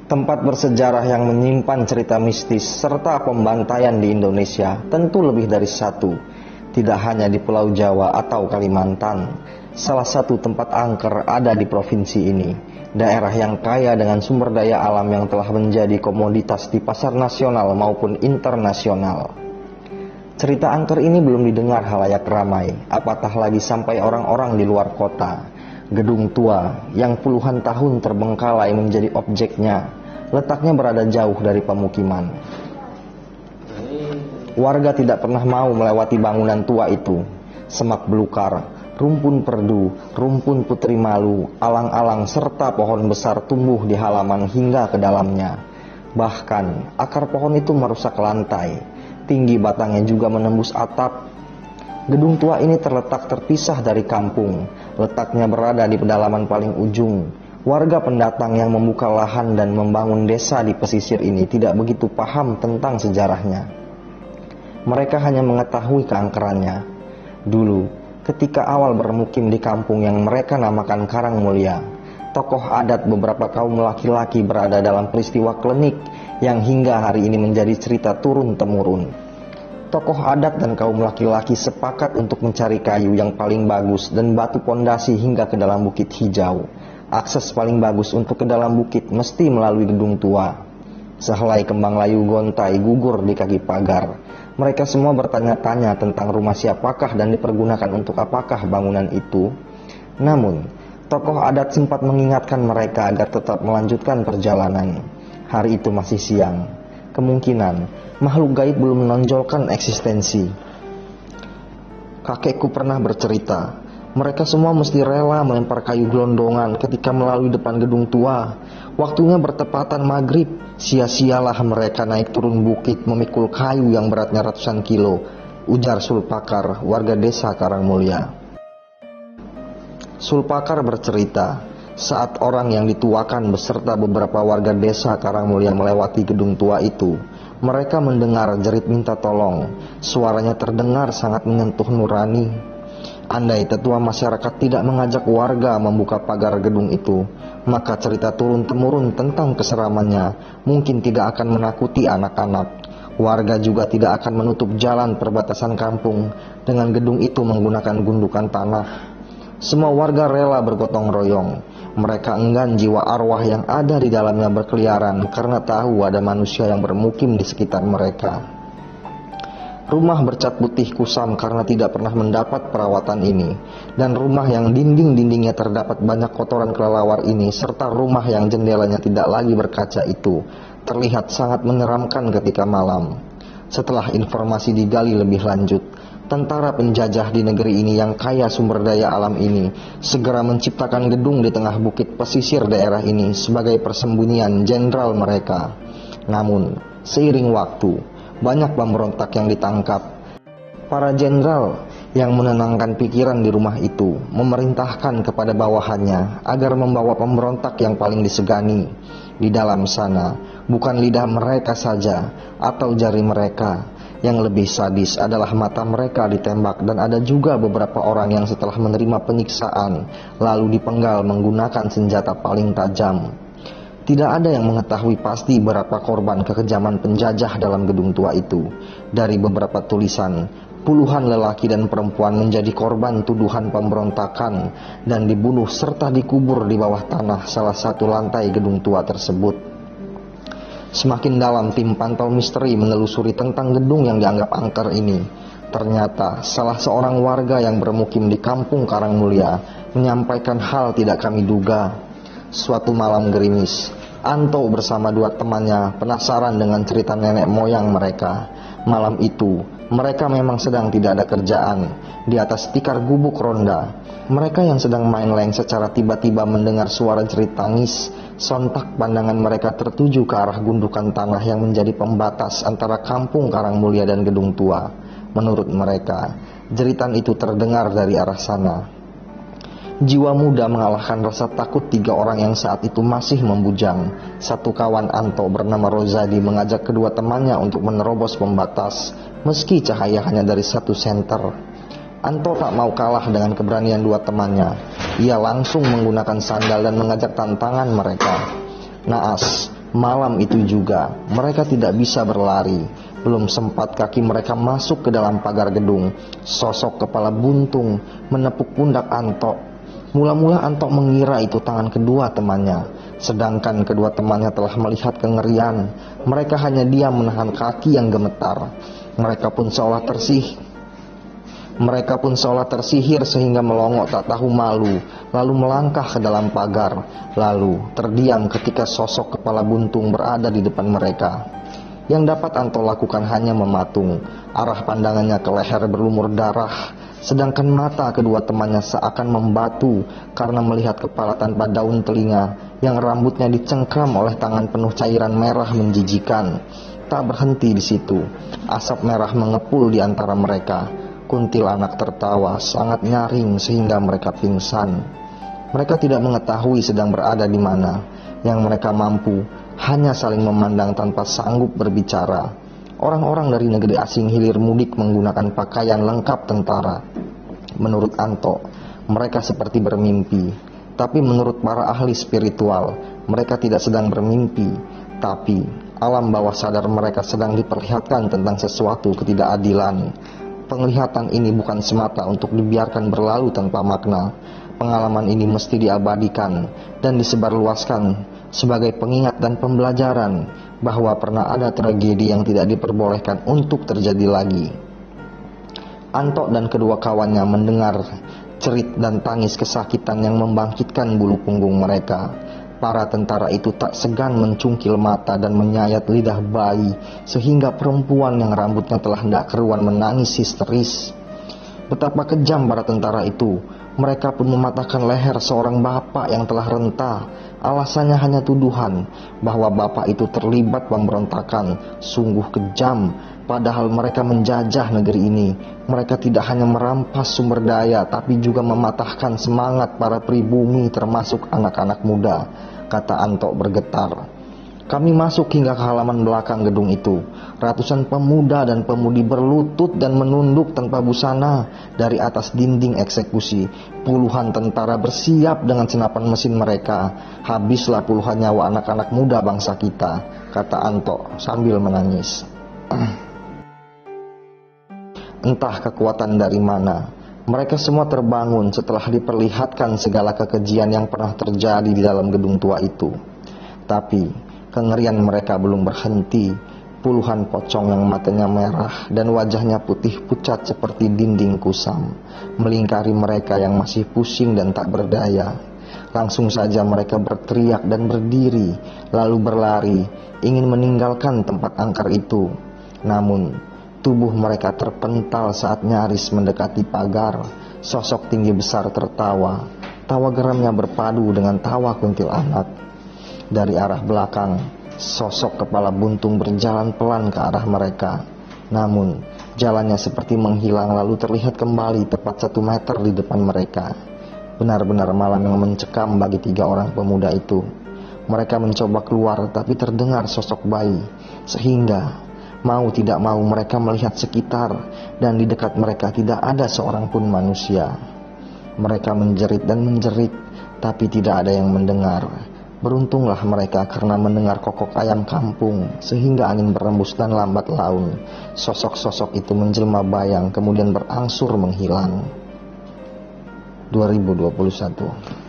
Tempat bersejarah yang menyimpan cerita mistis serta pembantaian di Indonesia tentu lebih dari satu. Tidak hanya di Pulau Jawa atau Kalimantan. Salah satu tempat angker ada di provinsi ini. Daerah yang kaya dengan sumber daya alam yang telah menjadi komoditas di pasar nasional maupun internasional. Cerita angker ini belum didengar halayak ramai, apatah lagi sampai orang-orang di luar kota. Gedung tua yang puluhan tahun terbengkalai menjadi objeknya, letaknya berada jauh dari pemukiman. Warga tidak pernah mau melewati bangunan tua itu. Semak belukar, rumpun perdu, rumpun putri malu, alang-alang serta pohon besar tumbuh di halaman hingga ke dalamnya. Bahkan akar pohon itu merusak lantai, tinggi batangnya juga menembus atap. Gedung tua ini terletak terpisah dari kampung, letaknya berada di pedalaman paling ujung. Warga pendatang yang membuka lahan dan membangun desa di pesisir ini tidak begitu paham tentang sejarahnya. Mereka hanya mengetahui keangkerannya. Dulu, ketika awal bermukim di kampung yang mereka namakan Karangmulia, tokoh adat beberapa kaum laki-laki berada dalam peristiwa klinik yang hingga hari ini menjadi cerita turun-temurun. Tokoh adat dan kaum laki-laki sepakat untuk mencari kayu yang paling bagus dan batu pondasi hingga ke dalam bukit hijau. Akses paling bagus untuk ke dalam bukit mesti melalui gedung tua. Sehelai kembang layu gontai gugur di kaki pagar. Mereka semua bertanya-tanya tentang rumah siapakah dan dipergunakan untuk apakah bangunan itu. Namun, tokoh adat sempat mengingatkan mereka agar tetap melanjutkan perjalanan. Hari itu masih siang. Kemungkinan makhluk gaib belum menonjolkan eksistensi. Kakekku pernah bercerita, mereka semua mesti rela melempar kayu gelondongan ketika melalui depan gedung tua. Waktunya bertepatan maghrib, sia-sialah mereka naik turun bukit memikul kayu yang beratnya ratusan kilo, ujar Sulpakar, warga desa Karangmulia. Sulpakar bercerita, saat orang yang dituakan beserta beberapa warga desa Karangmulia melewati gedung tua itu, mereka mendengar jerit minta tolong. Suaranya terdengar sangat menyentuh nurani. Andai tetua masyarakat tidak mengajak warga membuka pagar gedung itu, maka cerita turun-temurun tentang keseramannya mungkin tidak akan menakuti anak-anak. Warga juga tidak akan menutup jalan perbatasan kampung dengan gedung itu menggunakan gundukan tanah. Semua warga rela bergotong royong. Mereka enggan jiwa arwah yang ada di dalamnya berkeliaran karena tahu ada manusia yang bermukim di sekitar mereka. Rumah bercat putih kusam karena tidak pernah mendapat perawatan ini, dan rumah yang dinding-dindingnya terdapat banyak kotoran kelelawar ini, serta rumah yang jendelanya tidak lagi berkaca itu, terlihat sangat menyeramkan ketika malam. Setelah informasi digali lebih lanjut, tentara penjajah di negeri ini yang kaya sumber daya alam ini segera menciptakan gedung di tengah bukit pesisir daerah ini sebagai persembunyian jenderal mereka. Namun, seiring waktu, banyak pemberontak yang ditangkap. Para jenderal yang menenangkan pikiran di rumah itu memerintahkan kepada bawahannya agar membawa pemberontak yang paling disegani. Di dalam sana, bukan lidah mereka saja atau jari mereka. Yang lebih sadis adalah mata mereka ditembak, dan ada juga beberapa orang yang setelah menerima penyiksaan lalu dipenggal menggunakan senjata paling tajam. Tidak ada yang mengetahui pasti berapa korban kekejaman penjajah dalam gedung tua itu. Dari beberapa tulisan, puluhan lelaki dan perempuan menjadi korban tuduhan pemberontakan dan dibunuh serta dikubur di bawah tanah salah satu lantai gedung tua tersebut. Semakin dalam tim pantau misteri menelusuri tentang gedung yang dianggap angker ini. Ternyata salah seorang warga yang bermukim di kampung Karangmulia menyampaikan hal tidak kami duga. Suatu malam gerimis, Anto bersama dua temannya penasaran dengan cerita nenek moyang mereka. Malam itu, mereka memang sedang tidak ada kerjaan. Di atas tikar gubuk ronda, mereka yang sedang main leng secara tiba-tiba mendengar suara jerit tangis. Sontak pandangan mereka tertuju ke arah gundukan tanah yang menjadi pembatas antara kampung Karangmulia dan gedung tua. Menurut mereka, jeritan itu terdengar dari arah sana. Jiwa muda mengalahkan rasa takut tiga orang yang saat itu masih membujang. Satu kawan Anto bernama Rozadi mengajak kedua temannya untuk menerobos pembatas, meski cahaya hanya dari 1 senter. Anto tak mau kalah dengan keberanian dua temannya. Ia langsung menggunakan sandal dan mengajak tantangan mereka. Naas, Malam itu juga mereka tidak bisa berlari. Belum sempat kaki mereka masuk ke dalam pagar gedung, sosok kepala buntung menepuk pundak Anto. Mula-mula Anto mengira itu tangan kedua temannya, sedangkan kedua temannya telah melihat kengerian. Mereka hanya diam menahan kaki yang gemetar. Mereka pun seolah tersihir sehingga melongok tak tahu malu, lalu melangkah ke dalam pagar, lalu terdiam ketika sosok kepala buntung berada di depan mereka. Yang dapat Anto lakukan hanya mematung, arah pandangannya ke leher berlumur darah, sedangkan mata kedua temannya seakan membatu karena melihat kepala tanpa daun telinga yang rambutnya dicengkram oleh tangan penuh cairan merah menjijikan. Tak berhenti di situ, asap merah mengepul di antara mereka. Kuntilanak tertawa sangat nyaring sehingga mereka pingsan. Mereka tidak mengetahui sedang berada di mana. Yang mereka mampu hanya saling memandang tanpa sanggup berbicara. Orang-orang dari negeri asing hilir mudik menggunakan pakaian lengkap tentara. Menurut Anto, mereka seperti bermimpi. Tapi menurut para ahli spiritual, mereka tidak sedang bermimpi, tapi alam bawah sadar mereka sedang diperlihatkan tentang sesuatu ketidakadilan. Penglihatan ini bukan semata untuk dibiarkan berlalu tanpa makna. Pengalaman ini mesti diabadikan dan disebarluaskan sebagai pengingat dan pembelajaran bahwa pernah ada tragedi yang tidak diperbolehkan untuk terjadi lagi. Anto dan kedua kawannya mendengar cerit dan tangis kesakitan yang membangkitkan bulu punggung mereka. Para tentara itu tak segan mencungkil mata dan menyayat lidah bayi sehingga perempuan yang rambutnya telah hendak keruan menangis histeris. Betapa kejam para tentara itu. Mereka pun mematahkan leher seorang bapak yang telah renta. Alasannya hanya tuduhan bahwa bapak itu terlibat pemberontakan. Sungguh kejam. Padahal mereka menjajah negeri ini. Mereka tidak hanya merampas sumber daya, tapi juga mematahkan semangat para pribumi termasuk anak-anak muda, kata Anto bergetar. Kami masuk hingga ke halaman belakang gedung itu. Ratusan pemuda dan pemudi berlutut dan menunduk tanpa busana dari atas dinding eksekusi. Puluhan tentara bersiap dengan senapan mesin mereka. Habislah puluhan nyawa anak-anak muda bangsa kita, kata Anto sambil menangis. Entah kekuatan dari mana, mereka semua terbangun setelah diperlihatkan segala kekejian yang pernah terjadi di dalam gedung tua itu. Tapi kengerian mereka belum berhenti. Puluhan pocong yang matanya merah dan wajahnya putih pucat seperti dinding kusam melingkari mereka yang masih pusing dan tak berdaya. Langsung saja mereka berteriak dan berdiri, lalu berlari, ingin meninggalkan tempat angker itu. Namun tubuh mereka terpental saat nyaris mendekati pagar. Sosok tinggi besar tertawa. Tawa geramnya berpadu dengan tawa kuntilanak. Dari arah belakang, sosok kepala buntung berjalan pelan ke arah mereka. Namun, jalannya seperti menghilang lalu terlihat kembali tepat 1 meter di depan mereka. Benar-benar malam yang mencekam bagi 3 orang pemuda itu. Mereka mencoba keluar tapi terdengar sosok bayi, sehingga mau tidak mau mereka melihat sekitar dan di dekat mereka tidak ada seorang pun manusia. Mereka menjerit dan menjerit, tapi tidak ada yang mendengar. Beruntunglah mereka karena mendengar kokok ayam kampung, sehingga angin berembus dan lambat laun sosok-sosok itu menjelma bayang kemudian berangsur menghilang. 2021